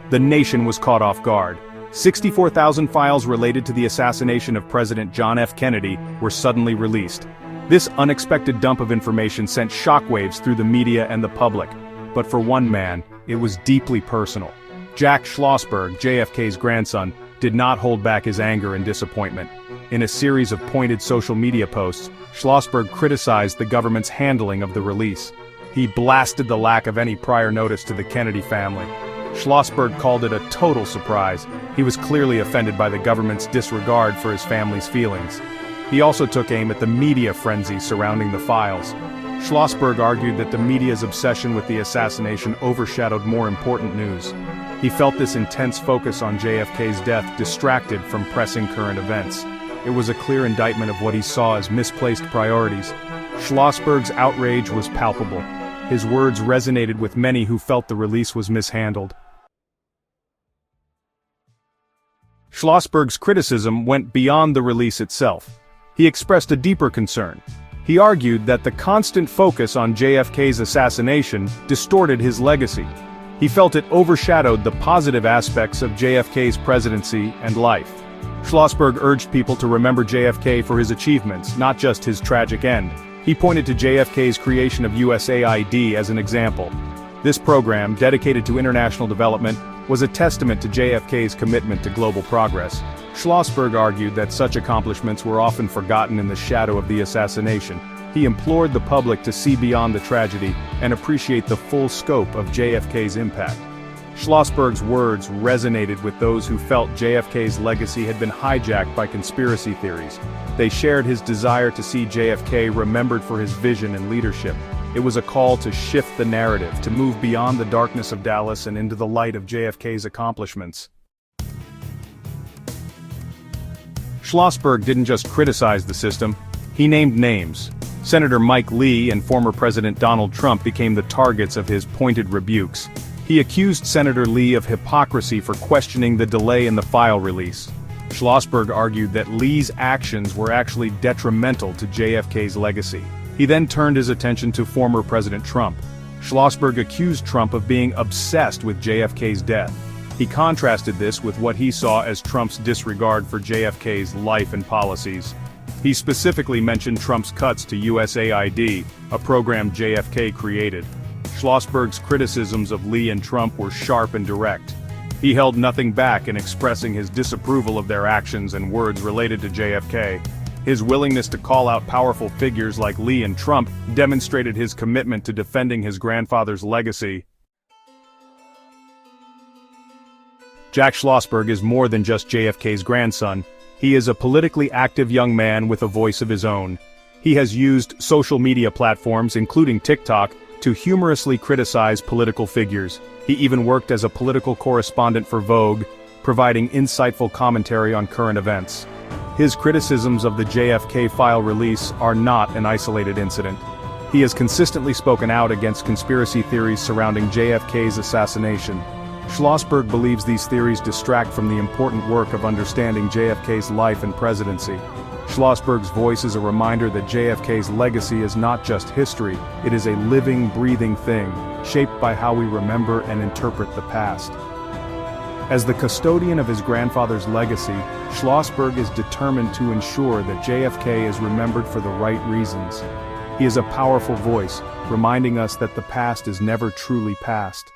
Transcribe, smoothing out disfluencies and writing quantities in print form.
The nation was caught off guard. 64,000 files related to the assassination of President John F. Kennedy were suddenly released. This unexpected dump of information sent shockwaves through the media and the public. But for one man, it was deeply personal. Jack Schlossberg, JFK's grandson, did not hold back his anger and disappointment. In a series of pointed social media posts, Schlossberg criticized the government's handling of the release. He blasted the lack of any prior notice to the Kennedy family. Schlossberg called it a total surprise. He was clearly offended by the government's disregard for his family's feelings. He also took aim at the media frenzy surrounding the files. Schlossberg argued that the media's obsession with the assassination overshadowed more important news. He felt this intense focus on JFK's death distracted from pressing current events. It was a clear indictment of what he saw as misplaced priorities. Schlossberg's outrage was palpable. His words resonated with many who felt the release was mishandled. Schlossberg's criticism went beyond the release itself. He expressed a deeper concern. He argued that the constant focus on JFK's assassination distorted his legacy. He felt it overshadowed the positive aspects of JFK's presidency and life. Schlossberg urged people to remember JFK for his achievements, not just his tragic end. He pointed to JFK's creation of USAID as an example. This program, dedicated to international development, was a testament to JFK's commitment to global progress. Schlossberg argued that such accomplishments were often forgotten in the shadow of the assassination. He implored the public to see beyond the tragedy and appreciate the full scope of JFK's impact. Schlossberg's words resonated with those who felt JFK's legacy had been hijacked by conspiracy theories. They shared his desire to see JFK remembered for his vision and leadership. It was a call to shift the narrative, to move beyond the darkness of Dallas and into the light of JFK's accomplishments. Schlossberg didn't just criticize the system, he named names. Senator Mike Lee and former President Donald Trump became the targets of his pointed rebukes. He accused Senator Lee of hypocrisy for questioning the delay in the file release. Schlossberg argued that Lee's actions were actually detrimental to JFK's legacy. He then turned his attention to former President Trump. Schlossberg accused Trump of being obsessed with JFK's death. He contrasted this with what he saw as Trump's disregard for JFK's life and policies. He specifically mentioned Trump's cuts to USAID, a program JFK created. Schlossberg's criticisms of Lee and Trump were sharp and direct. He held nothing back in expressing his disapproval of their actions and words related to JFK. His willingness to call out powerful figures like Lee and Trump demonstrated his commitment to defending his grandfather's legacy. Jack Schlossberg is more than just JFK's grandson. He is a politically active young man with a voice of his own. He has used social media platforms, including TikTok, to humorously criticize political figures. He even worked as a political correspondent for Vogue, providing insightful commentary on current events. His criticisms of the JFK file release are not an isolated incident. He has consistently spoken out against conspiracy theories surrounding JFK's assassination. Schlossberg believes these theories distract from the important work of understanding JFK's life and presidency. Schlossberg's voice is a reminder that JFK's legacy is not just history, it is a living, breathing thing, shaped by how we remember and interpret the past. As the custodian of his grandfather's legacy, Schlossberg is determined to ensure that JFK is remembered for the right reasons. He is a powerful voice, reminding us that the past is never truly past.